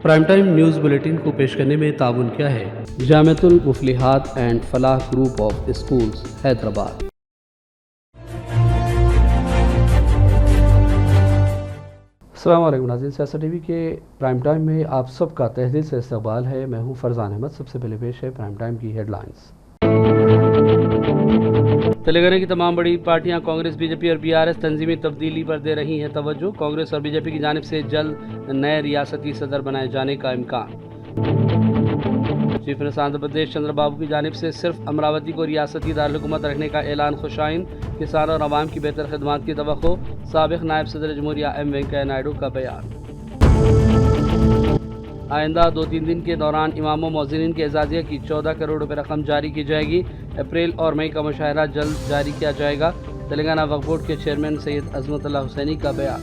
Prime time news bulletin को पेश करने में ताउन किया है Jamiatul Muflihat and Falah group of schools Hyderabad. अस्सलाम वालेकुम नाज़रीन, सियासत टीवी के प्राइम टाइम में आप सबका तहे से इस्तकबाल है। मैं हूं फरजान अहमद। सबसे पहले पेश है प्राइम टाइम की हेडलाइंस। तेलंगाना की तमाम बड़ी पार्टियां कांग्रेस, बीजेपी और बीआरएस तंजीमी तब्दीली पर दे रही हैं तवज्जो। कांग्रेस और बीजेपी की जानिब से जल्द नए रियासती सदर बनाए जाने का इम्कान। चीफ मिनिस्टर आंध्र प्रदेश चंद्रबाबू की जानिब से सिर्फ अमरावती को रियासती दारकूमत रखने का ऐलान खुशाइन। किसानों और आवाम की बेहतर खिदमात की तवक्को। साबिक नायब सदर जमहूरिया एम वेंकैया नायडू का बयान। आइंदा 2-3 दिन के दौरान इमामों मौज़िनीन के एजाज़िया की 14 करोड़ रुपए रकम जारी की जाएगी। अप्रैल और मई का मुशाहरा जल्द जारी किया जाएगा। तेलंगाना वक्फ बोर्ड के चेयरमैन सैयद अज़मतुल्लाह हुसैनी का बयान।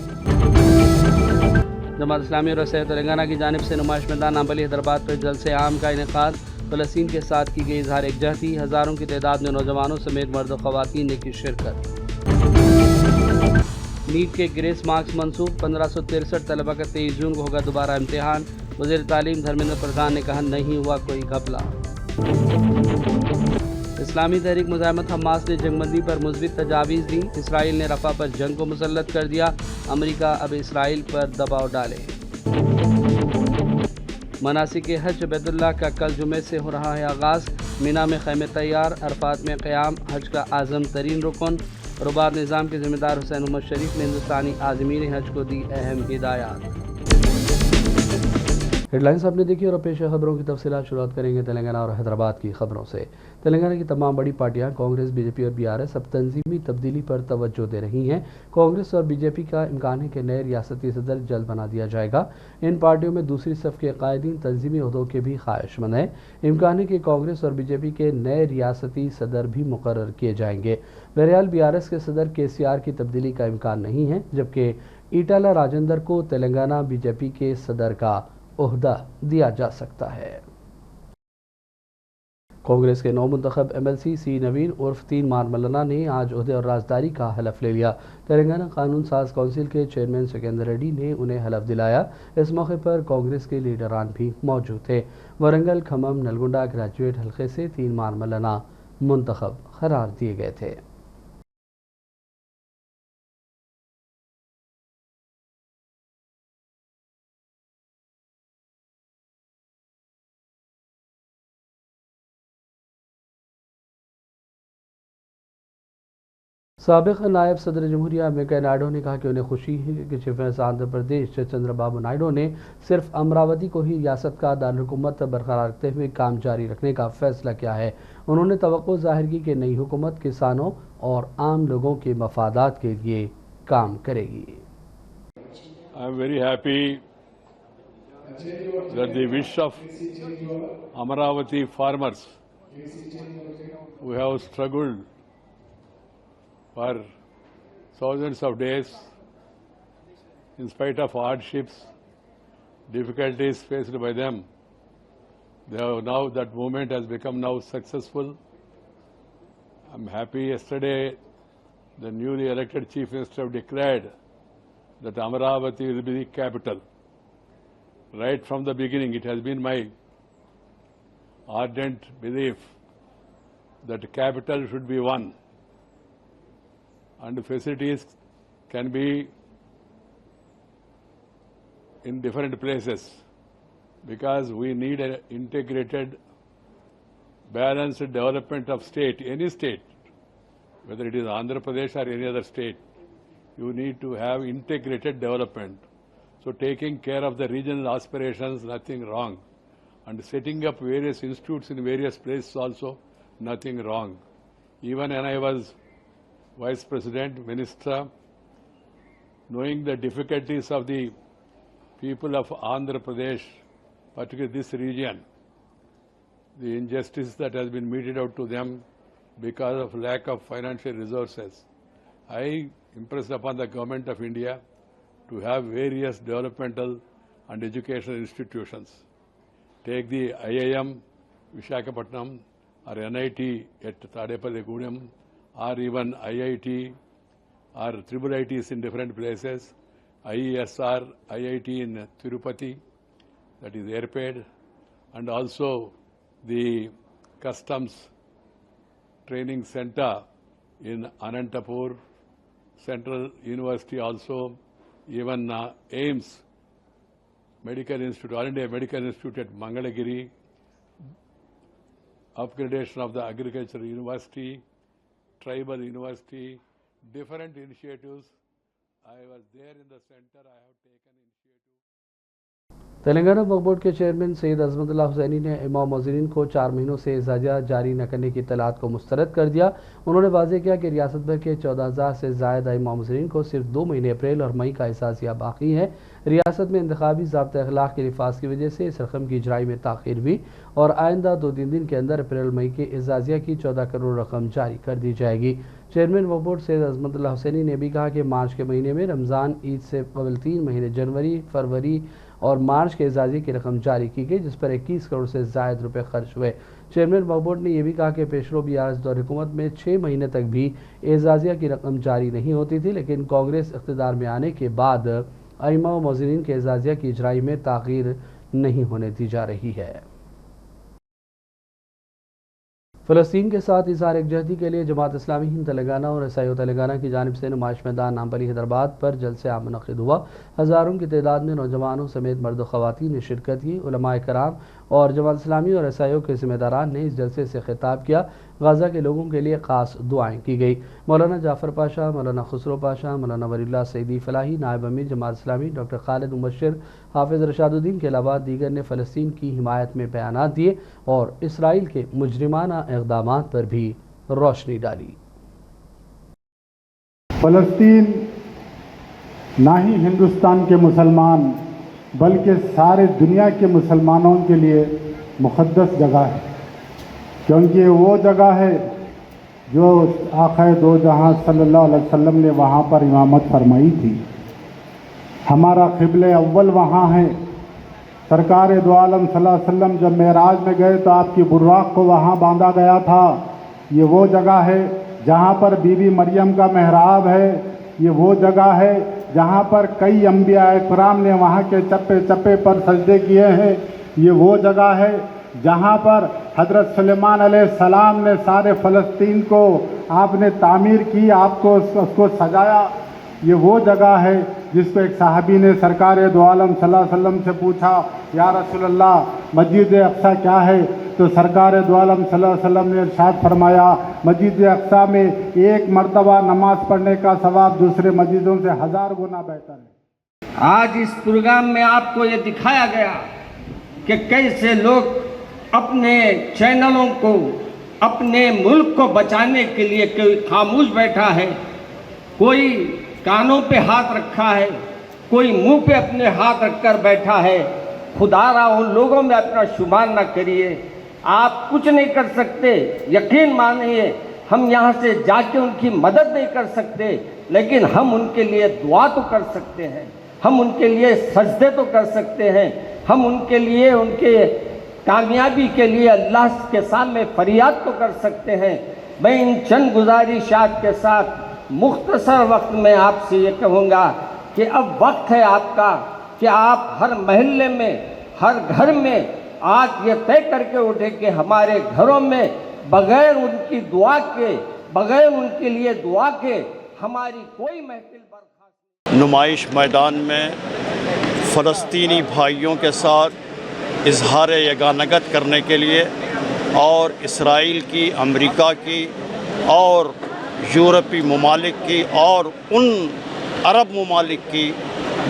जमात इस्लामी और सैयद तेलंगाना की जानिब से नुमाइश मैदान नाम्बली हैदराबाद पर जलसे आम का इनेकाद। फ़लस्तीन के साथ की गई इजहार एकजहती। हज़ारों की तादाद में नौजवानों समेत मर्द और ख़वातीन ने की शिरकत। नीट के ग्रेस मार्क्स मनसूख। 1563 तलबा का 23 जून को होगा दोबारा इम्तिहान। वज़ीर तालीम धर्मेंद्र प्रधान ने कहा नहीं हुआ कोई घपला। इस्लामी तहरीक मुज़ाहमत हमास ने जंगबंदी पर मुस्बित तजावीज़ दी। इसराइल ने रफ़ा पर जंग को मुसल्लत कर दिया। अमेरिका अब इसराइल पर दबाव डाले। मनासिक हज बैतुल्लाह का कल जुमे से हो रहा है आगाज़। मीना में खैमे तैयार। अरफात में क़याम हज का आज़म तरीन रुकन। रुबाब निज़ाम के ज़िम्मेदार हुसैन मोहम्मद शरीफ ने हिंदुस्तानी आज़मीन हज को दी अहम हिदायत। हेडलाइंस आपने देखी और पेश खबरों की तफसीलात शुरुआत करेंगे तेलंगाना और हैदराबाद की खबरों से। तेलंगाना की तमाम बड़ी पार्टियां कांग्रेस, बीजेपी और बीआरएस अब तंजीमी तब्दीली पर तवज्जो दे रही हैं। कांग्रेस और बीजेपी का इम्कान है कि नए रियासती सदर जल्द बना दिया जाएगा। इन पार्टियों में दूसरी सफ़ के कायदीन तंजीमी ओहदों के भी ख्वाहिशमंद हैं। इम्कान है कि कांग्रेस और बीजेपी के नए रियासती सदर भी मुकर्रर किए जाएंगे। बहरहाल बीआरएस के सदर केसीआर की तब्दीली का इम्कान नहीं है, जबकि ईटाला राजेंद्र को तेलंगाना बीजेपी के सदर का ओहदा दिया जा सकता है। कांग्रेस के नौमुंतखब एमएलसी सी नवीन उर्फ 3 मार मल्लाना ने आज ओहदे और राजदारी का हलफ ले लिया। तेलंगाना कानून साज काउंसिल के चेयरमैन सिकंदर रेड्डी ने उन्हें हलफ दिलाया। इस मौके पर कांग्रेस के लीडरान भी मौजूद थे। वरंगल, खम्मम, नलगुंडा ग्रेजुएट हल्के से 3 मार मल्लाना मुंतखब करार दिए गए थे। साबिक नायब सदर जमहूरिया वेंकैया नायडू ने कहा कि उन्हें खुशी है कि चीफ मिनिस्टर आंध्र प्रदेश चंद्रबाबू नायडू ने सिर्फ अमरावती को ही रियासत का दारकूमत बरकरार रखते हुए काम जारी रखने का फैसला किया है। उन्होंने तवक्को जाहिर की कि नई हुकूमत किसानों और आम लोगों के मफादात के लिए काम करेगी। I am very happy that the wish of Amaravati farmers who have struggled for thousands of days in spite of hardships, difficulties faced by them, they have now, that movement has become now successful. I am happy. Yesterday the newly elected Chief Minister declared that Amaravati will be the capital. Right from the beginning, it has been my ardent belief that the capital should be one and the facilities can be in different places, because we need an integrated, balanced development of state, any state, whether it is Andhra Pradesh or any other state. You need to have integrated development. So taking care of the regional aspirations, nothing wrong. And setting up various institutes in various places also, nothing wrong. Even when I was Vice President, Minister, knowing the difficulties of the people of Andhra Pradesh, particularly this region, the injustice that has been meted out to them because of lack of financial resources, I impressed upon the Government of India to have various developmental and educational institutions. Take the IIM, Visakhapatnam, or NIT at Tadepalli-Gudem, or even IIT or triple ITs in different places, IESR, IIT in Tirupati, that is airpaid, and also the Customs Training Center in Anantapur, Central University also, even AIMS Medical Institute, All India Medical Institute at Mangalagiri, upgradation of the Agricultural University, Tribal University, different initiatives. I was there in the center, I have taken initiative. Telangana Waqf board के chairman Syed Azmatullah Husaini ने इमाम मोज़िनीन को 4 महीनों से इजाज़त जारी न करने की इत्तलात को मुस्तरद कर दिया। उन्होंने वाज़ेह किया कि रियासत भर के 14,000 से ज़ायद इमाम मोज़िनीन को सिर्फ 2 महीने अप्रैल और मई का इजाज़िया बाकी है। रियासत में इंतखाबी ज़ाब्ता अखलाक के लिफाज की वजह से इस रकम की इजराई में ताख़ीर हुई और आइंदा 2-3 दिन के अंदर अप्रैल मई के इजाज़िया की 14 करोड़ रकम जारी कर दी जाएगी। चेयरमैन वक्फ बोर्ड सैयद अजमतुल्लाह हुसैनी ने भी कहा कि मार्च के महीने में रमज़ान ईद से कबल 3 महीने जनवरी, फरवरी और मार्च के इजाज़े की रकम जारी की गई, जिस पर 21 करोड़ से ज़ायद रुपए खर्च हुए। चेयरमैन वक्फ बोर्ड ने यह भी कहा कि पेशरो BRS दौर हुकूमत में 6 महीने तक भी इजाज़िया की रकम जारी नहीं होती थी, लेकिन कांग्रेस इक़्तिदार में आने के बाद अइम्मा व मुअज़्ज़िनीन के इजाज़िया की इजराई में ताख़ीर नहीं होने दी जा रही है। फ़लस्तीन के साथ इज़हार यकजहती के लिए जमात इस्लामी हिंद तेलंगाना और SIO तेलंगाना की जानिब से नुमाइश मैदान नामपली हैदराबाद पर जलसे आम मुनक़्क़िद हुआ। हज़ारों की तादाद में नौजवानों समेत मर्द व ख़वातीन ने शिरकत की। उलमाए कराम और जमात इस्लामी और SIO के ज़िम्मेदारान ने इस जलसे से खिताब किया। गाज़ा के लोगों के लिए ख़ास दुआएँ की गई। मौलाना जाफ़र पाशा, मौलाना खुसरो पाशा, मौलाना वलीउल्लाह सईदी फ़लाही, नायब अमीर जमात इस्लामी डॉक्टर खालिद मुबश्शिर, हाफ़िज़ रशादुद्दीन के अलावा दीगर ने फ़लस्तीन की हिमायत में बयानात दिए और इसराइल के मुजरिमाना इक़दामात पर भी रोशनी डाली। फ़लस्तीन ना ही हिंदुस्तान के मुसलमान बल्कि सारे दुनिया के मुसलमानों के लिए मुक़द्दस जगह है, क्योंकि वो जगह है जो आक़ाए दो जहां सल्लल्लाहु अलैहि वसल्लम ने वहाँ पर इमामत फरमाई थी। हमारा क़िबले अव्वल वहाँ है। सरकार दो आलम सल्लल्लाहु अलैहि वसल्लम जब मेराज में गए तो आपकी बुर्राक़ को वहाँ बांधा गया था। ये वो जगह है जहाँ पर बीबी मरियम का मेहराब है। ये वो जगह है जहाँ पर कई अंबिया इकराम ने वहाँ के चप्पे चप्पे पर सजदे किए हैं। ये वो जगह है जहाँ पर हज़रत सुलेमान अलैहिस्सलाम ने सारे फ़लस्तीन को आपने तामीर की, आपको उसको सजाया। ये वो जगह है जिसको एक सहाबी ने सरकार दो आलम सल्लल्लाहु अलैहि वसल्लम से पूछा, या रसूलल्लाह मस्जिद अक़सा क्या है? तो सरकार दो आलम सल्लल्लाहु अलैहि वसल्लम ने इरशाद फरमाया, मस्जिद अक़सा में एक मरतबा नमाज पढ़ने का सवाब दूसरे मस्जिदों से 1000 गुना बेहतर है। आज इस प्रोग्राम में आपको ये दिखाया गया कि कैसे लोग अपने चैनलों को, अपने मुल्क को बचाने के लिए कोई खामोश बैठा है, कोई कानों पे हाथ रखा है, कोई मुंह पे अपने हाथ रखकर बैठा है। खुदारा उन लोगों में अपना शुमार न करिए। आप कुछ नहीं कर सकते, यकीन मानिए। हम यहाँ से जाके उनकी मदद नहीं कर सकते, लेकिन हम उनके लिए दुआ तो कर सकते हैं, हम उनके लिए सजदे तो कर सकते हैं, हम उनके लिए, उनके कामयाबी के लिए अल्लाह के सामने फरियाद तो कर सकते हैं। मैं इन चंद गुजारिशात के साथ मुख्तसर वक्त में आपसे ये कहूँगा कि अब वक्त है आपका कि आप हर महल्ले में, हर घर में आज ये तय करके उठे कि हमारे घरों में बग़ैर उनकी दुआ के, बग़ैर उनके लिए दुआ के हमारी कोई महफिल बर्खास्त। नुमाइश मैदान में फ़लस्तीनी भाइयों के साथ इजहार यगानगत करने के लिए और इसराइल की, अमेरिका की और यूरोपी ममालिक की और उन अरब ममालिक की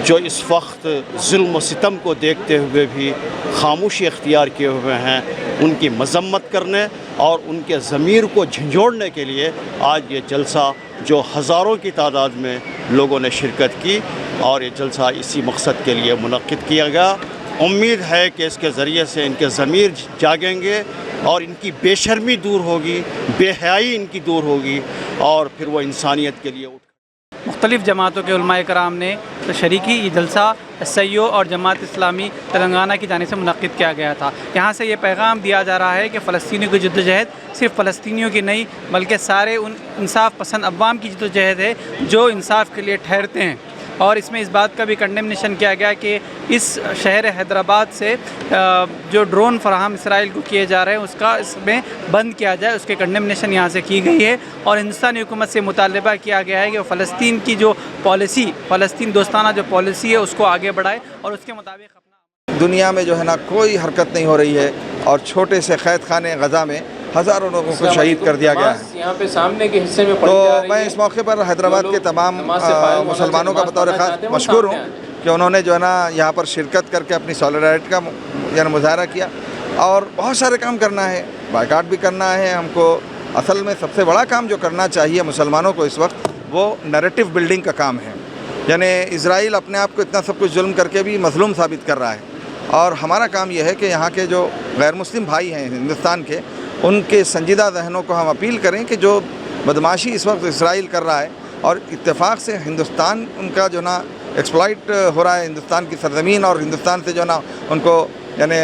जो इस वक्त जुल्म व सितम को देखते हुए भी खामोशी इख्तियार किए हुए हैं, उनकी मजम्मत करने और उनके ज़मीर को झंझोड़ने के लिए आज ये जलसा, जो हज़ारों की तादाद में लोगों ने शिरकत की, और ये जलसा इसी मकसद के लिए मुनक्किद किया गया। उम्मीद है कि इसके ज़रिए से इनके ज़मीर जागेंगे और इनकी बेशर्मी दूर होगी, बेहयाई इनकी दूर होगी और फिर वो इंसानियत के लिए मुख्तलिफ़ जमातों के उलमाए कराम ने तो शरीकी ये जलसा SIO और जमात इस्लामी तेलंगाना की जानिब से मुनक्किद किया गया था। यहाँ से ये पैगाम दिया जा रहा है कि फ़लस्तीनियों की जद्दोजहद सिर्फ़ फ़लस्तीनियों की नहीं बल्कि सारे उन इंसाफ पसंद अवाम की जद्दोजहद है जो इंसाफ के लिए ठहरते हैं। और इसमें इस बात का भी कंडेमनेशन किया गया कि इस शहर हैदराबाद से जो ड्रोन फराहम इसराइल को किए जा रहे हैं उसका इसमें बंद किया जाए, उसके कंडेमनेशन यहाँ से की गई है। और हिंदुस्तानी हुकूमत से मुतालबा किया गया है कि फ़लस्तीन की जो पॉलिसी, फ़लस्तीन दोस्ताना जो पॉलिसी है उसको आगे बढ़ाए और उसके मुताबिक अपना। दुनिया में जो है ना कोई हरकत नहीं हो रही है और छोटे से कैद खाने गज़ा में हज़ारों लोगों को शहीद कर दिया गया है। यहाँ पे सामने के हिस्से में तो मैं इस मौके पर हैदराबाद के तमाम मुसलमानों का बतौर ख़ास मशकूर हूँ कि उन्होंने जो है ना यहाँ पर शिरकत करके अपनी सॉलिडारिटी का यानी मुजाहरा किया। और बहुत सारे काम करना है, बायकाट भी करना है हमको। असल में सबसे बड़ा काम जो करना चाहिए मुसलमानों को इस वक्त वो नैरेटिव बिल्डिंग का काम है। यानी इज़राइल अपने आप को इतना सब कुछ जुल्म करके भी मज़लूम साबित कर रहा है और हमारा काम यह है कि यहाँ के जो गैर मुस्लिम भाई हैं हिंदुस्तान के, उनके संजीदा जहनों को हम अपील करें कि जो बदमाशी इस वक्त इज़राइल कर रहा है और इत्तेफाक से हिंदुस्तान उनका जो ना एक्सप्लॉइट हो रहा है, हिंदुस्तान की सरज़मीन और हिंदुस्तान से जो ना उनको यानी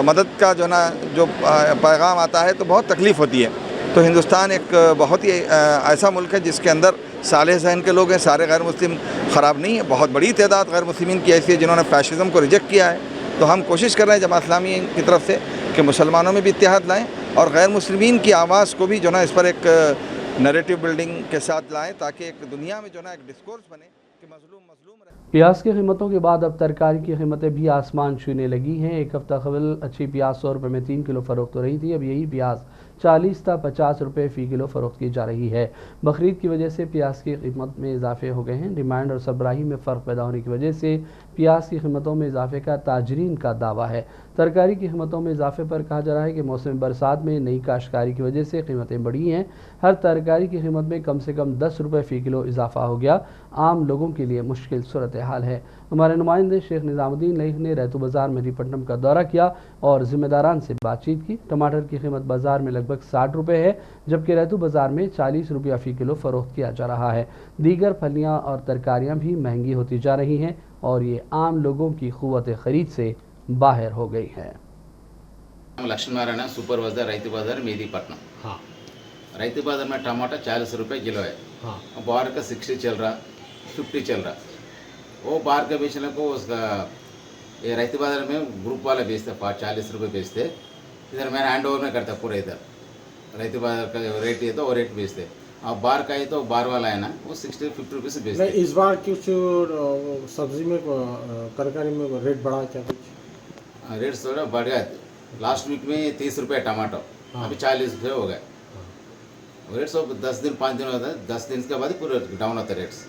मदद का जो ना जो पैगाम आता है तो बहुत तकलीफ़ होती है। तो हिंदुस्तान एक बहुत ही ऐसा मुल्क है जिसके अंदर साले जहन के लोग हैं, सारे गैर मुस्लिम ख़राब नहीं है, बहुत बड़ी तादाद गैर मुस्लिमीन की ऐसी है जिन्होंने फ़ैशिज़म को रिजेक्ट किया है। तो हम कोशिश कर रहे हैं जमात इस्लामी की तरफ से कि मुसलमानों में भी इत्तेहाद लाएँ और गैर मुस्लिमीन की आवाज़ को भी जो ना इस पर एक नैरेटिव बिल्डिंग के साथ लाएँ ताकि एक दुनिया में जो ना एक डिस्कोर्स बने कि मज़लूम प्याज की कीमतों के बाद अब तरकारी की कीमतें भी आसमान छूने लगी हैं। एक हफ्ता कबल अच्छी प्याज 100 रुपये में 3 किलो फ़रोख्त हो रही थी, अब यही प्याज 40 था 50 रुपये फ़ी किलो फ़रोख्त की जा रही है। बकरीद की वजह से प्याज की कीमत में इजाफे हो गए हैं। डिमांड और सरबराही में फ़र्क पैदा होने की वजह से प्याज की कीमतों में इजाफे का ताजरीन का दावा है। तरकारी की कीमतों में इजाफे पर कहा जा रहा है कि मौसम बरसात में नई काश्तकारी की वजह से कीमतें बढ़ी हैं। हर तरकारी की कीमत में कम से कम 10 रुपये फ़ी किलो इजाफा हो गया। आम लोगों के लिए मुश्किल सूरत हाल है। हमारे नुमाइंदे शेख निज़ामुद्दीन लईख ने रैतू बाज़ार मेहदीपट्टनम का दौरा किया और ज़िम्मेदारान से बातचीत की। टमाटर की कीमत बाज़ार में लगभग 60 रुपये है, जबकि रैतू बाज़ार में 40 रुपया फ़ी किलो फ़रोख्त किया जा रहा है। दीगर फलियाँ और तरकारियाँ भी महंगी होती जा रही हैं और ये आम लोगों की क़ुव्वत ख़रीद से बाहर हो गई है। लक्ष्मीनारायण सुपर बाजार रैतू बाजार मेहदीपट्टनम। हाँ, रैतू बाजार में टमाटा 40 रुपये किलो है। हाँ, बाहर का 60 चल रहा, 50 चल रहा। वो बाहर के बेचने को उसका ये रैतू बाजार में ग्रुप वाले बेचते 40 रुपये बेचते। इधर मैंने हैंड ओवर में करता पूरे इधर रैतू बाजार का रेट है तो वो रेट बेचते। अब बाहर का है तो बाहर वाला है ना वो 60-50 रुपये से बेचते। इस बार कुछ सब्जी में तरकारी में रेट बढ़ा क्या कुछ? रेट थोड़ा बढ़ गया। लास्ट वीक में 30 रुपये टमाटो, अभी 40 रुपये हो गए। रेट सब 10 दिन 5 दिन होता है, 10 दिन के बाद पूरे डाउन होता है रेट्स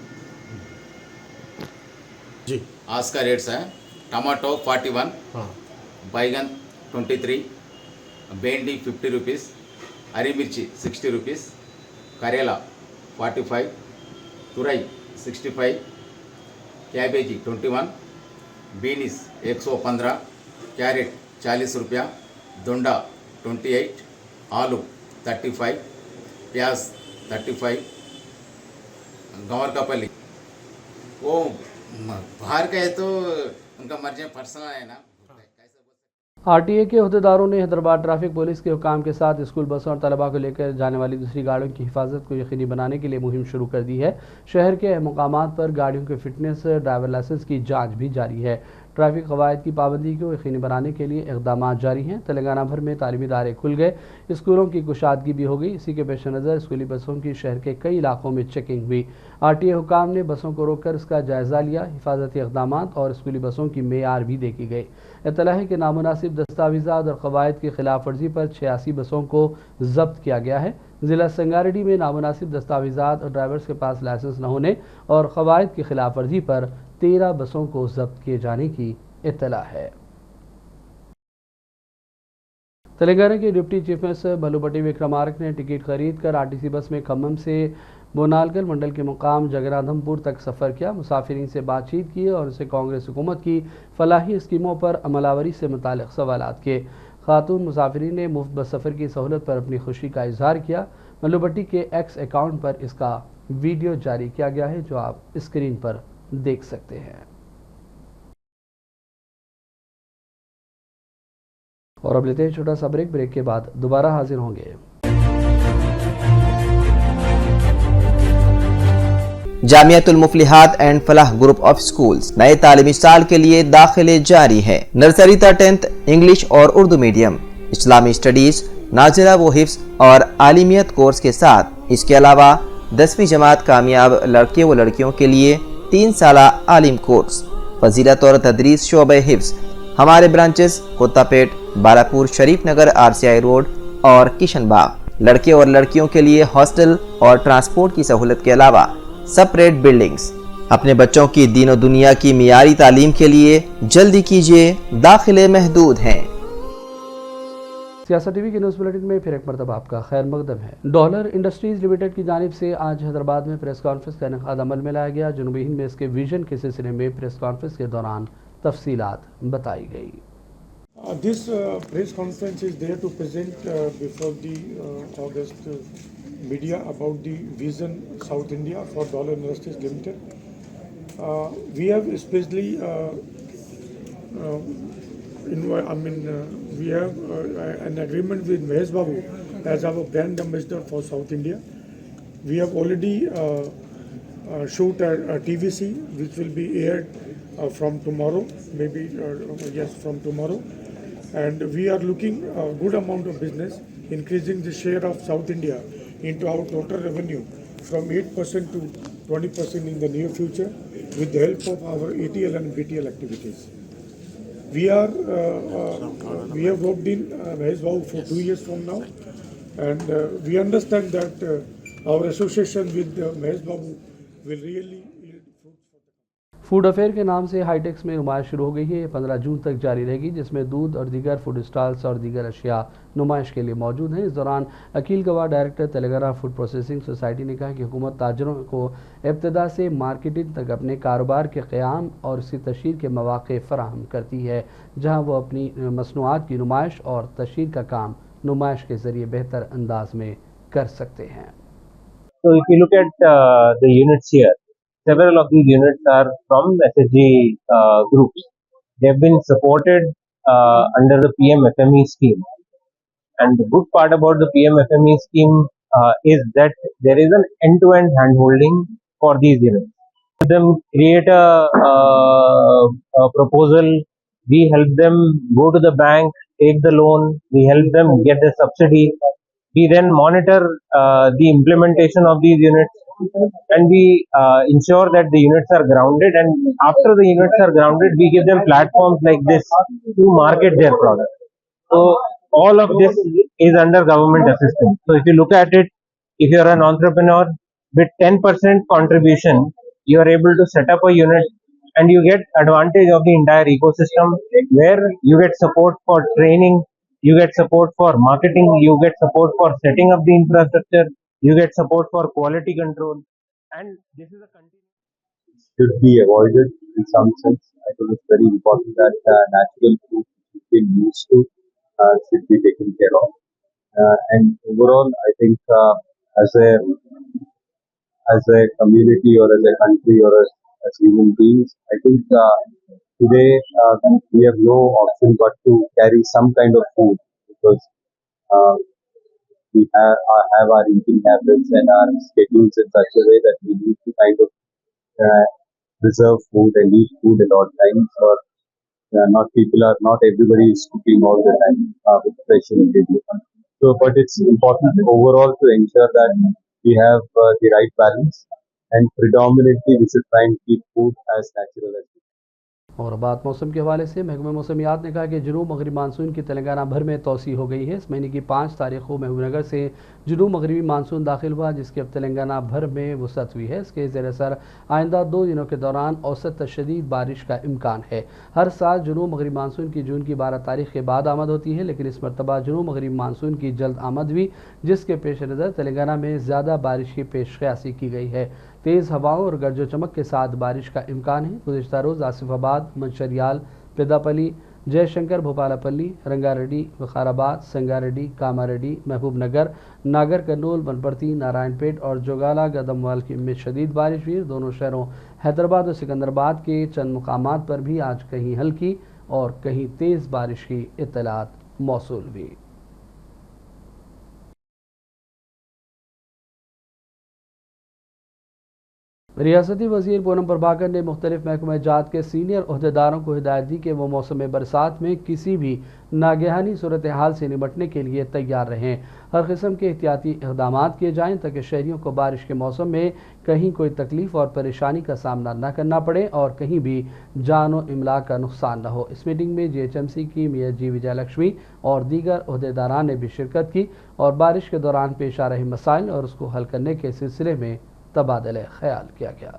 जी। आज का रेट्स है टमाटो 41, बैगन 23, भेंडी 50 रुपीज़, हरी मिर्ची 60 रुपीज़, करेला 45, तुरई 65, कैबेजी 21, बीनीस 115, कैरेट 40 रुपया, दोंडा 28, आलू 35, प्याज 35, गंवर का पल्ली वो बाहर का है तो उनका मर्जी पर्सनल है ना। आरटीए के अहदेदारों ने हैदराबाद ट्रैफिक पुलिस के हुकाम के साथ स्कूल बसों और तलबा को लेकर जाने वाली दूसरी गाड़ियों की हिफाजत को यकीनी बनाने के लिए मुहिम शुरू कर दी है। शहर के मकामात पर गाड़ियों के फिटनेस, ड्राइवर लाइसेंस की जांच भी जारी है। ट्रैफिक कवायद की पाबंदी को यकीनी बनाने के लिए इक़दाम जारी हैं। तेलंगाना भर में तालीमी इदारे खुल गए, स्कूलों की कुशादगी भी हो गई। इसी के पेश नज़र स्कूली बसों की शहर के कई इलाकों में चेकिंग हुई। आरटीए हुकाम ने बसों को रोककर इसका जायज़ा लिया। हिफाजती इक़दाम और स्कूली बसों की मेयार भी देखी गई। इत्तला है कि नामुनासिब दस्तावेज़ात और कवायद की खिलाफ वर्जी पर 86 बसों को जब्त किया गया है। ज़िला संगारेड्डी में नामुनासिब दस्तावेज़ात और ड्राइवर्स के पास लाइसेंस न होने और कवायद की खिलाफ वर्जी पर 13 बसों को जब्त किए जाने की इत्तला है। तेलंगाना के डिप्टी चीफ मिनिस्टर भलुपट्टी विक्रमार्क ने टिकट खरीद कर आरटीसी बस में खम्मम से बोनालगल मंडल के मुकाम जगन्नाथमपुर तक सफ़र किया। मुसाफिरीन से बातचीत की और उनसे कांग्रेस हुकूमत की फलाही स्कीमों पर अमलावरी से मुतालिक सवालात किए। खातून मुसाफिरीन ने मुफ्त बस सफ़र की सहूलत पर अपनी खुशी का इजहार किया। भलुपट्टी के एक्स अकाउंट पर इसका वीडियो जारी किया गया है, जो आप स्क्रीन पर देख सकते हैं। और अब लेते हैं छोटा सा ब्रेक। ब्रेक के बाद दोबारा हाजिर होंगे। Jamiatul Muflihat and Falah group of schools नए तालीमी साल के लिए दाखिले जारी है। नर्सरी तक 10th इंग्लिश और उर्दू मीडियम, इस्लामी स्टडीज, नाजिला व हिफ्स और आलिमियत कोर्स के साथ इसके अलावा 10वीं जमात कामयाब लड़के व लड़कियों के लिए 3 साला आलिम कोर्स, फजीलत और तदरीस शोबे हिफ्स। हमारे ब्रांचेस कोत्तापेट, बालापुर, शरीफ नगर, RCI रोड और किशनबाग। लड़के और लड़कियों के लिए हॉस्टल और ट्रांसपोर्ट की सहूलत के अलावा सेपरेट बिल्डिंग्स। अपने बच्चों की दीन दुनिया की मियारी तालीम के लिए जल्दी कीजिए, दाखिले महदूद हैं। सियासत टीवी के न्यूज़ बुलेटिन में फिर एक मरतबा आपका खैर मकदम है। डॉलर इंडस्ट्रीज लिमिटेड की जानिब से आज हैदराबाद में प्रेस कॉन्फ्रेंस का इनेकाद अमल में लाया गया। जनूबी हिंद में इसके विजन के सिलसिले में प्रेस कॉन्फ्रेंस के दौरान तफसीलात बताई गई। This press conference is there to present before the August media about the vision South India for Dollar Industries Limited. We have especially we have an agreement with Mahesh Babu as our brand ambassador for South India. We have already shoot a TVC which will be aired from tomorrow, maybe yes, from tomorrow. And we are looking a good amount of business, increasing the share of South India into our total revenue from 8% to 20% in the near future with the help of our ATL and BTL activities. We have worked in Mahesh Babu for 2 years from now, and we understand that our association with Mahesh Babu will really food affair के नाम से हाईटेक्स में नुमाइश शुरू हो गई है। ये 15 जून तक जारी रहेगी, जिसमें दूध और दीगर फूड स्टॉल्स और दीगर अशिया नुमाइश के लिए मौजूद हैं। इस दौरान अकील गवाह director Telangana food processing society ने कहा कि हुकूमत ताजरों को इब्तदा से मार्केटिंग तक अपने कारोबार के क़याम और उसकी तशहीर के मौक़े फराहम करती है, जहाँ वो अपनी मसनूआत की नुमाइश और तशहीर का काम नुमाइश के ज़रिए बेहतर अंदाज में कर सकते हैं। So if you look at the units here, several of these units are from SSG groups. They have been supported under the PM-FME scheme. And the good part about the PM-FME scheme is that there is an end-to-end hand-holding for these units. We help them create a proposal, we help them go to the bank, take the loan, we help them get the subsidy. We then monitor the implementation of these units, and we ensure that the units are grounded, and after the units are grounded, we give them platforms like this to market their product. So all of this is under government assistance. So if you look at it, if you are an entrepreneur with 10% contribution, you are able to set up a unit and you get advantage of the entire ecosystem, where you get support for training, you get support for marketing, you get support for setting up the infrastructure, you get support for quality control, and this is a continuous. Should be avoided in some sense. I think it's very important that natural food which we've been used to should be taken care of. And overall, I think as a community or as a country or as human beings, I think today we have no option but to carry some kind of food, because we have our eating habits and our schedules in such a way that we need to kind of preserve food and eat food at all times, or not everybody is cooking all the time with fresh ingredients. So, but it's important overall to ensure that we have the right balance, and predominantly we should try and keep food as natural as possible. और बात मौसम के हवाले से महकमा मौसमियात ने कहा कि जनूब मगरबी मानसून की तेलंगाना भर में तोसी हो गई है। इस महीने की 5 तारीख को महबूबनगर से जनूब मगरबी मानसून दाखिल हुआ, जिसकी अब तेलंगाना भर में वसअत हुई है। इसके ज़ेर असर आइंदा 2 दिनों के दौरान औसत शदीद बारिश का इम्कान है। हर साल जनूब मगरबी मानसून की जून की 12 तारीख के बाद आमद होती है, लेकिन इस मरतबा जनूब मगरबी मानसून की जल्द आमद हुई, जिसके पेश नज़र तेलंगाना में ज़्यादा बारिश की पेशकयासी की गई है। तेज़ हवाओं और गर्जो चमक के साथ बारिश का इम्कान है। गुज़िश्ता रोज़ आसिफाबाद, मंशरियाल, पेदापल्ली, जयशंकर, भोपालपल्ली, रंगारेड्डी, विकाराबाद, संगारेड्डी, कामारेड्डी, महबूबनगर, नागर कर्नूल, बनपरती, नारायणपेट और जोगाला गदमवाल में शदीद बारिश हुई। दोनों शहरों हैदराबाद और सिकंदराबाद के चंद मुकामात पर भी आज कहीं हल्की और कहीं तेज़ बारिश की इत्तलात मौसूल हुई। रियासती वज़ीर पूनम प्रभाकर ने मुख्तलिफ महकमा जात के सीनियर ओहदेदारों को हिदायत दी कि वो मौसम बरसात में किसी भी नागहानी सूरत हाल से निपटने के लिए तैयार रहें। हर किस्म के एहतियाती इक़दाम किए जाएँ ताकि शहरियों को बारिश के मौसम में कहीं कोई तकलीफ़ और परेशानी का सामना न करना पड़े और कहीं भी जान व इमलाक का नुकसान न हो। इस मीटिंग में GHMC की मेयर जी विजयलक्ष्मी और दीगर ओहदेदारान ने भी शिरकत की और बारिश के दौरान पेश आ रहे मसाइल और उसको हल करने के सिलसिले में तबादले ख्याल किया गया।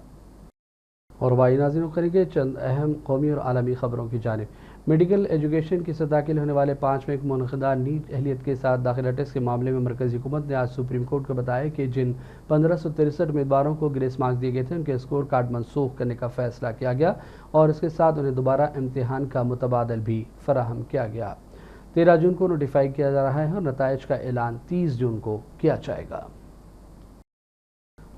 और वाई नाज़रीन करेंगे चंद अहम कौमी और आलमी खबरों की जानिब। मेडिकल एजुकेशन की सतह के लिए होने वाले 5वें मुनक़दा नीट अहलियत के साथ दाखिला टेस्ट के मामले में मरकज़ी हुकूमत ने आज सुप्रीम कोर्ट को बताया कि जिन 1563 उम्मीदवारों को ग्रेस मार्क्स दिए गए थे उनके स्कोर कार्ड मनसूख करने का फैसला किया गया और इसके साथ उन्हें दोबारा इम्तिहान का मुतबादल भी फराहम किया गया। 13 जून को नोटिफाई किया जा रहा है और नताइज का ऐलान 30 जून को किया जाएगा।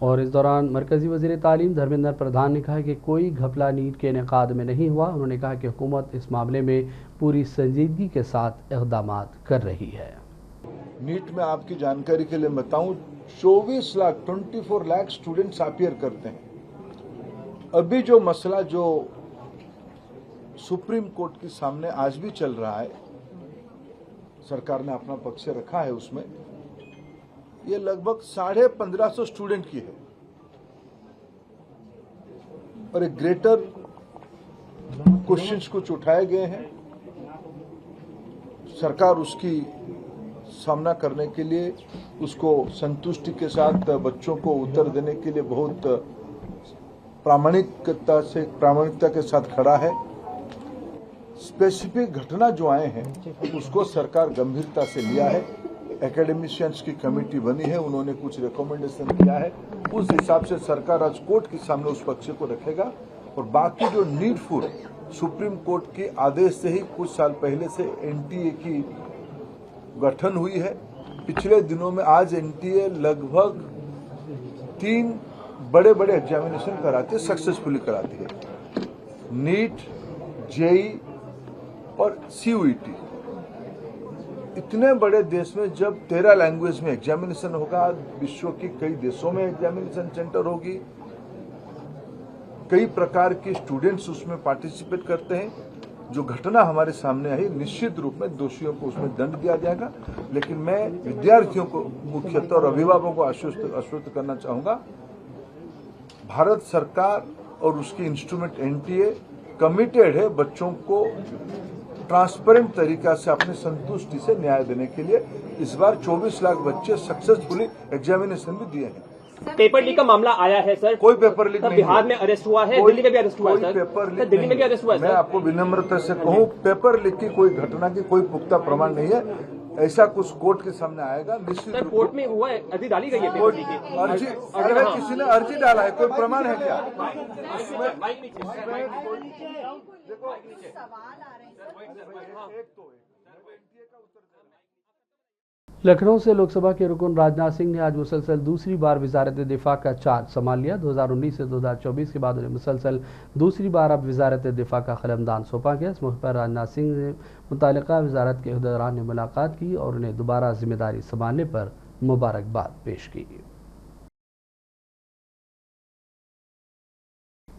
और इस दौरान मरकज़ी वज़ीर तालीम धर्मेंद्र प्रधान ने कहा कि कोई घपला नीट के इनेकाद में नहीं हुआ। उन्होंने कहा कि हुकूमत इस मामले में पूरी संजीदगी के साथ इक़दाम कर रही है। नीट में आपकी जानकारी के लिए बताऊं 24 लाख स्टूडेंट्स अपीयर करते हैं। अभी जो मसला जो सुप्रीम कोर्ट के सामने आज भी चल रहा है, सरकार ने अपना पक्ष रखा है, उसमें ये लगभग 1550 स्टूडेंट की है और एक ग्रेटर क्वेश्चंस कुछ उठाए गए हैं। सरकार उसकी सामना करने के लिए उसको संतुष्टि के साथ बच्चों को उत्तर देने के लिए बहुत प्रामाणिकता के साथ खड़ा है। स्पेसिफिक घटना जो आए हैं उसको सरकार गंभीरता से लिया है। एकेडमिशियंस की कमेटी बनी है, उन्होंने कुछ रिकमेंडेशन किया है, उस हिसाब से सरकार आज कोर्ट के सामने उस पक्ष को रखेगा। और बाकी जो नीडफुल सुप्रीम कोर्ट के आदेश से ही कुछ साल पहले से एनटीए की गठन हुई है। पिछले दिनों में आज एनटीए लगभग 3 बड़े बड़े एग्जामिनेशन कराती है, सक्सेसफुली कराती है। नीट, जेई और CUET। इतने बड़े देश में जब 13 लैंग्वेज में एग्जामिनेशन होगा, विश्व के कई देशों में एग्जामिनेशन सेंटर होगी, कई प्रकार के स्टूडेंट्स उसमें पार्टिसिपेट करते हैं। जो घटना हमारे सामने आई, निश्चित रूप में दोषियों को उसमें दंड दिया जाएगा। लेकिन मैं विद्यार्थियों को मुख्यतः और अभिभावकों को आश्वस्त करना चाहूंगा, भारत सरकार और उसकी इंस्ट्रूमेंट एनटीए कमिटेड है बच्चों को ट्रांसपेरेंट तरीका से अपनी संतुष्टि से न्याय देने के लिए। इस बार 24 लाख बच्चे सक्सेसफुली एग्जामिनेशन भी दिए हैं। पेपर लीक का मामला आया है सर, कोई पेपर लीक नहीं। बिहार में अरेस्ट हुआ है, दिल्ली में भी अरेस्ट हुआ है सर, पेपर लीक दिल्ली में भी अरेस्ट हुआ है। मैं आपको विनम्रता से कहूँ, पेपर लीक की कोई घटना की कोई पुख्ता प्रमाण नहीं है। ऐसा कुछ कोर्ट के सामने आएगा निश्चित। सर कोर्ट में हुआ है, अर्जी डाली गई है पेपर लीक की। अर्जी किसी ने अर्जी डाला है, कोई प्रमाण है क्या? लखनऊ से लोकसभा के रुकन राजनाथ सिंह ने आज मुसलसल दूसरी बार वजारत दिफा का चार्ज संभाल लिया। 2019 से 2024 के बाद उन्हें मुसलसल दूसरी बार अब वजारत दिफा का कलमदान सौंपा गया। इस मौके पर राजनाथ सिंह ने मुतालिका वजारत के अहदेदारान ने मुलाकात की और उन्हें दोबारा जिम्मेदारी संभालने पर मुबारकबाद पेश की।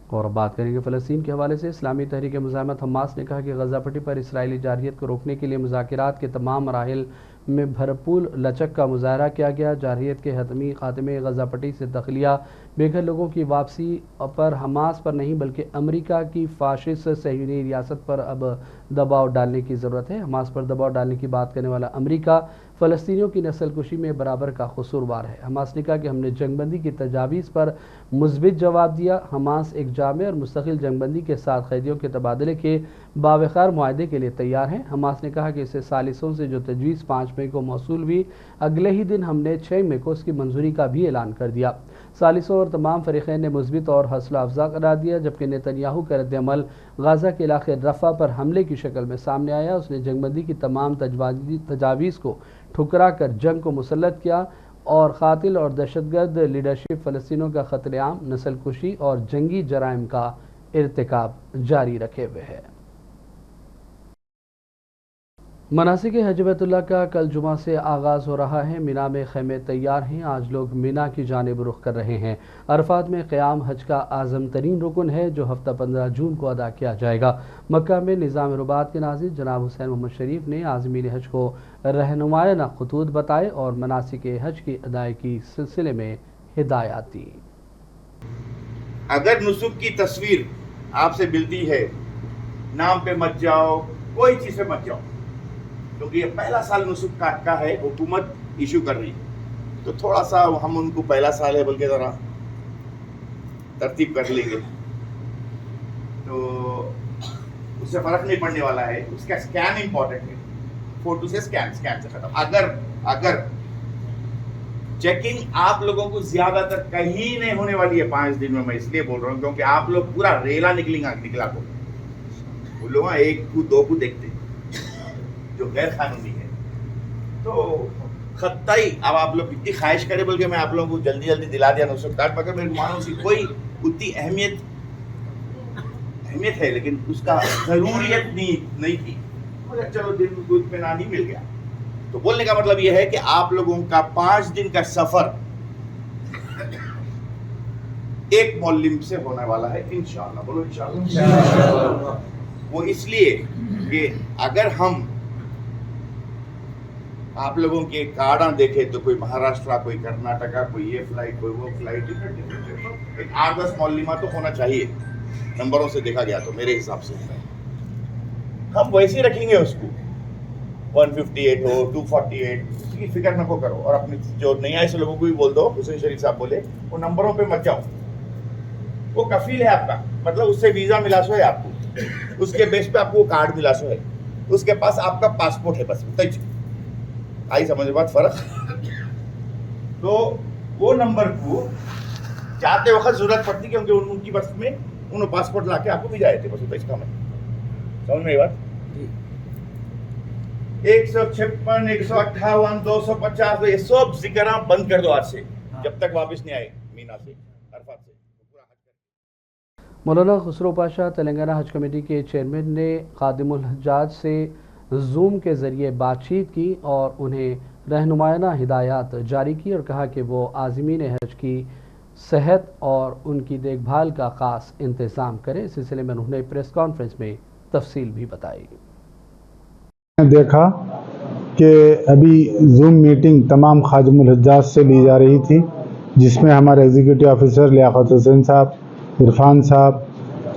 और बात करेंगे फ़लस्तीन के हवाले से। इस्लामी तहरीक मुज़ाहमत हमास ने कहा कि गज़ा पट्टी पर इसराइली जारहियत को रोकने के लिए मुज़ाकिरात के तमाम मराहिल में भरपूर लचक का मुजाहरा किया गया। जारहियत के हतमी खात्मे, गज़ा पट्टी से दखलिया, बेघर लोगों की वापसी पर हमास पर नहीं बल्कि अमेरिका की फाशिस्ट सहयूनी रियासत पर अब दबाव डालने की ज़रूरत है। हमास पर दबाव डालने की बात करने वाला अमेरिका फ़लस्तीनियों की नस्ल कुशी में बराबर का कसूरवार है। हमास ने कहा कि हमने जंगबंदी की तजावीज़ पर मुस्बित जवाब दिया। हमास एक जामे और मुस्तकिल जंगबंदी के साथ कैदियों के तबादले के बावकार मुआहदे के लिए तैयार हैं। हमास ने कहा कि इसे सालिसों से जो तजवीज़ 5 मई को मौसूल हुई, अगले ही दिन हमने 6 मई को उसकी मंजूरी का भी ऐलान कर दिया। सालिसों और तमाम फरीक़ैन ने मुस्बित और हौसला अफजा करार दिया। जबकि नेतन्याहू का रद्द-ए-अमल गाज़ा के इलाके रफ़ा पर हमले की शक्ल में सामने आया। उसने जंगबंदी की तमाम तजावीज़ को ठुकरा कर जंग को मुसल्लत किया और कातिल और दहशतगर्द लीडरशिप फ़लस्तीनों का क़त्ल-ए-आम, नस्ल कुशी और जंगी जराइम का इर्तिकाब जारी रखे हुए है। मनासिक हज बैतुल्लाह का कल जुमा से आगाज़ हो रहा है। मिना में खेमे तैयार हैं। आज लोग मिना की जानिब रुख कर रहे हैं। अरफात में क़याम हज का आज़म तरीन रुकन है जो हफ्ता 15 जून को अदा किया जाएगा। मक्का में निज़ाम रुबात के नाज़िर जनाब हुसैन मोहम्मद शरीफ ने आज़मीन हज को रहनुमायाना खतूत बताए और मनासिक हज की अदायगी सिलसिले में हिदायत दी। अगर नुसुक की तस्वीर आपसे मिलती है, नाम पे मत जाओ, कोई चीज़ से मत जाओ, क्योंकि ये पहला साल नुसुक का है, हुकूमत इशू कर रही है। तो थोड़ा सा हम उनको पहला साल है बल्कि ज़रा तरतीब कर लेंगे, तो उससे फ़र्क नहीं पड़ने वाला है। उसका स्कैन इंपॉर्टेंट है, फोटो से स्कैन से ख़त्म। अगर चेकिंग आप लोगों को ज़्यादातर कहीं नहीं होने वाली है 5 दिन में, मैं इसलिए बोल रहा हूँ क्योंकि आप लोग पूरा रेला निकला को वो लोग 1 को 2 को देखते जो गैर कानूनी है। तो खत्ताई अब आप लोग इतनी ख्वाहिश करें बल्कि मैं आप लोगों को जल्दी दिला दिया नुस्खा कार्ड, मगर मेरे मानो उसकी कोई उतनी अहमियत है, लेकिन उसका ज़रूरियत नहीं थी। मगर चलो दिल को इत्मीनान ही मिल गया। तो बोलने का मतलब यह है कि आप लोगों का 5 दिन का सफर एक मौलिम से होने वाला है इंशाअल्लाह। बोलो इंशाअल्लाह। वो इसलिए कि अगर हम आप लोगों के कार्ड देखे तो कोई महाराष्ट्र, कोई कर्नाटका, कोई ये फ्लाइट, कोई वो फ्लाइट, एक 8-10 मौलिमा तो होना चाहिए नंबरों से देखा गया तो मेरे हिसाब से। हम वैसे रखेंगे उसको 158 हो 248, उसकी फिक्र न को करो। और अपने जो नहीं आए से लोगों को भी बोल दो, हुसैन शरीफ साहब बोले वो नंबरों पे मत जाओ। वो कफील है आपका, मतलब उससे वीज़ा मिला सो है आपको, उसके बेस पे आपको कार्ड मिला सो है, उसके पास आपका पासपोर्ट है, बस उतना आई समझ बात फ़र्क। तो वो नंबर को जाते वक्त ज़रूरत पड़ती क्योंकि उनकी बस में उन्होंने पासपोर्ट ला के आपको भी जाए थे, बस उतना इसका मैं समझ में बात। 156, 158, 250 ये सब जिक्र बंद कर दो आज से, जब तक वापस नहीं आए मीना से, अरफात से। मौलाना खुसरो पाशा तेलंगाना हज कमेटी के चेयरमैन ने खादिमुल हज्जाज से जूम के ज़रिए बातचीत की और उन्हें रहनुमायाना हिदायत जारी की और कहा कि वो आज़मीन हज की सेहत और उनकी देखभाल का ख़ास इंतज़ाम करें। इस सिलसिले में उन्होंने प्रेस कॉन्फ्रेंस में तफसील भी बताई। देखा कि अभी जूम मीटिंग तमाम खादिमुल हज्जाज से ली जा रही थी, जिसमें हमारे एग्जीक्यूटिव ऑफिसर लियाकत हुसैन साहब, इरफान साहब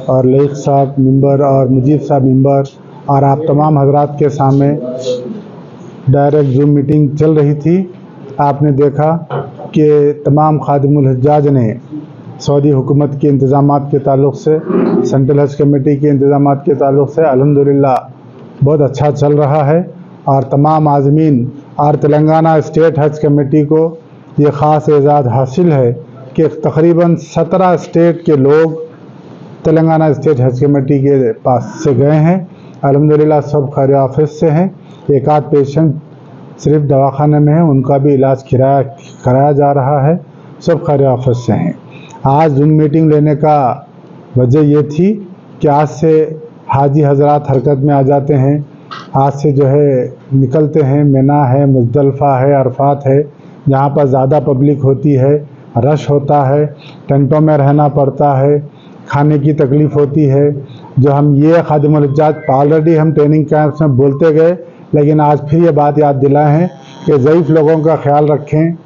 और लेख साहब मेंबर और मुजीब साहब मेंबर और आप तमाम हजरात के सामने डायरेक्ट जूम मीटिंग चल रही थी। आपने देखा कि तमाम खादिमुल हज्जाज ने सऊदी हुकूमत के इंतज़ामात के ताल्लुक़ से, सेंट्रल हज कमेटी के इंतज़ामात के ताल्लुक़ से अल्हम्दुलिल्लाह बहुत अच्छा चल रहा है। और तमाम आज़मीन और तेलंगाना स्टेट हज कमेटी को ये ख़ास एजाज़ हासिल है कि तकरीबन 17 स्टेट के लोग तेलंगाना स्टेट हज कमेटी के पास से गए हैं। अल्हम्दुलिल्लाह सब खैर आफियत से हैं। एक आध पेशेंट सिर्फ दवाखाने में है, उनका भी इलाज कराया जा रहा है, सब खैर आफियत से हैं। आज जूम मीटिंग लेने का वजह ये थी कि आज से हाजी हजरात हरकत में आ जाते हैं। आज से जो है निकलते हैं, मिना है, मुज़दलिफ़ा है, अरफात है, जहाँ पर ज़्यादा पब्लिक होती है, रश होता है, टेंटों में रहना पड़ता है, खाने की तकलीफ़ होती है। जो हम ये खादिमुल हज्जाज ऑलरेडी हम ट्रेनिंग कैंप्स में बोलते गए, लेकिन आज फिर ये बात याद दिलाए हैं कि ज़ईफ़ लोगों का ख्याल रखें,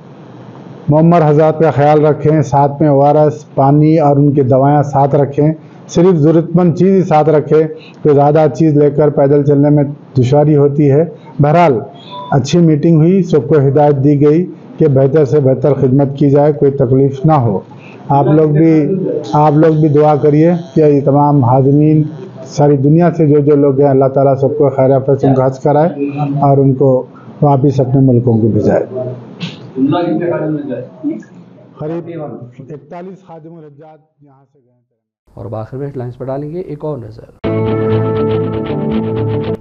मुअम्मर हज़रात का ख्याल रखें, साथ में ORS पानी और उनकी दवाएँ साथ रखें, सिर्फ ज़रूरतमंद चीज़ ही साथ रखें, तो ज़्यादा चीज़ लेकर पैदल चलने में दुश्वारी होती है। बहरहाल अच्छी मीटिंग हुई, सबको हिदायत दी गई कि बेहतर से बेहतर खिदमत की जाए, कोई तकलीफ़ ना हो। आप लोग भी दुआ करिए कि ये तमाम हाज़मीन सारी दुनिया से जो लोग हैं, अल्लाह ताला सबको खैर आफियत से उनका हज कराए और उनको वापस अपने मुल्कों को भिजाए। करीब 41 खादिमुल हज्जाज यहाँ से गए। और आखिर में हेडलाइंस पर डालेंगे एक और नज़र।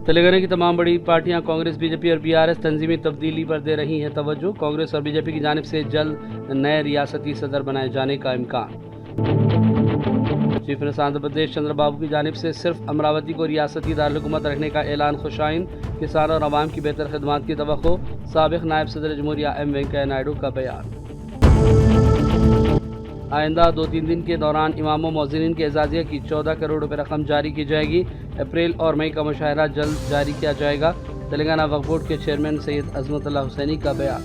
तेलंगाना की तमाम बड़ी पार्टियां कांग्रेस, बीजेपी और BRS तंजीमी तब्दीली पर दे रही हैं तवज्जो। कांग्रेस और बीजेपी की जानिब से जल्द नए रियासती सदर बनाए जाने का इम्कान। चीफ मिनिस्टर आंध्र प्रदेश चंद्रबाबू की जानिब से सिर्फ अमरावती को रियासती दारकूमत रखने का ऐलान खुशाइन, किसानों और आवाम की बेहतर खिदमात की तवक्को। साबिक नायब सदर जमहूरिया एम वेंकैया नायडू का बयान। आइंदा 2-3 दिन के दौरान इमामों मौज़िनीन के एजाज़िया की 14 करोड़ रुपए रकम जारी की जाएगी। अप्रैल और मई का मुशाहिरा जल्द जारी किया जाएगा। तेलंगाना वक्फ बोर्ड के चेयरमैन सैयद अज़मतुल्लाह हुसैनी का बयान।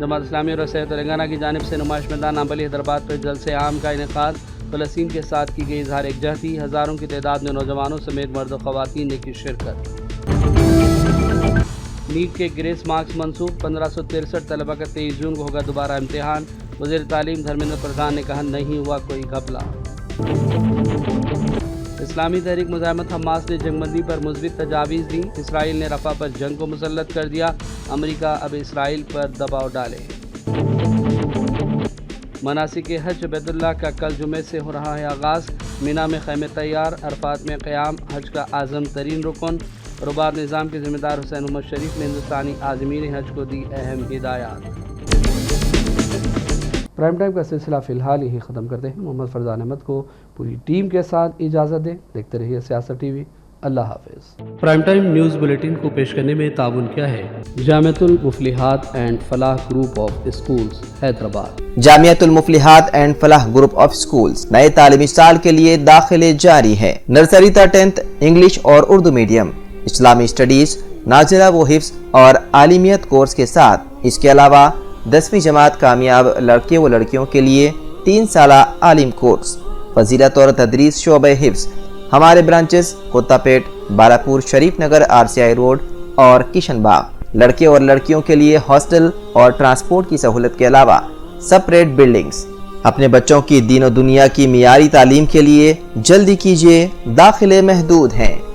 जमात इस्लामी और सैयद तेलंगाना की जानिब से नुमाइश मैदान नाम्बली हैदराबाद पर जलसे आम का इनेकाद। फ़लस्तीन के साथ की गई इजहार एकजहती। हज़ारों की तादाद में नौजवानों समेत मर्द और ख़वातीन ने की शिरकत। नीट के ग्रेस मार्क्स मनसूख। 1563 तलबा का 23 जून को होगा दोबारा इम्तिहान। वज़ीर तालीम धर्मेंद्र प्रधान ने कहा नहीं हुआ कोई घपला। इस्लामी तहरीक मुज़ाहमत हमास ने जंगबंदी पर मुस्बित तजावीज़ दी। इसराइल ने रफ़ा पर जंग को मुसल्लत कर दिया। अमेरिका अब इसराइल पर दबाव डाले। मनासिक हज बैतुल्लाह का कल जुमे से हो रहा है आगाज़। मिना में खैमे तैयार। अरफात में क़याम हज का आज़म तरीन रुकन। रुबाब निज़ाम के ज़िम्मेदार हुसैन उमर शरीफ ने हिंदुस्तानी आज़मीन हज को दी अहम हिदायत। प्राइम टाइम का सिलसिला फ़िलहाल यही ख़त्म करते हैं। मोहम्मद फरजान अहमद को पूरी टीम के साथ इजाज़त दें। देखते रहिए सियासत टीवी। अल्लाह हाफ़िज़। प्राइम टाइम न्यूज़ बुलेटिन को पेश करने में ताउन किया है Jamiatul Muflihat and Falah group of schools Hyderabad. Jamiatul Muflihat and Falah group of schools नए तालीमी साल के लिए दाखिले जारी है। नर्सरी तक 10th इंग्लिश और उर्दू मीडियम, इस्लामी स्टडीज, नाज़िला व हिफ्ज़ और आलिमियत कोर्स के साथ इसके अलावा 10वीं जमात कामयाब लड़के व लड़कियों के लिए 3 साला आलिम कोर्स, फजीलत और तदरीस शोबे हिफ्ज़। हमारे ब्रांचेस कोत्तापेट, बालापुर, शरीफ नगर, RCI रोड और किशनबाग। लड़के और लड़कियों के लिए हॉस्टल और ट्रांसपोर्ट की सहूलत के अलावा सेपरेट बिल्डिंग्स। अपने बच्चों की दीन और दुनिया की मियारी तालीम के लिए जल्दी कीजिए, दाखिले महदूद हैं।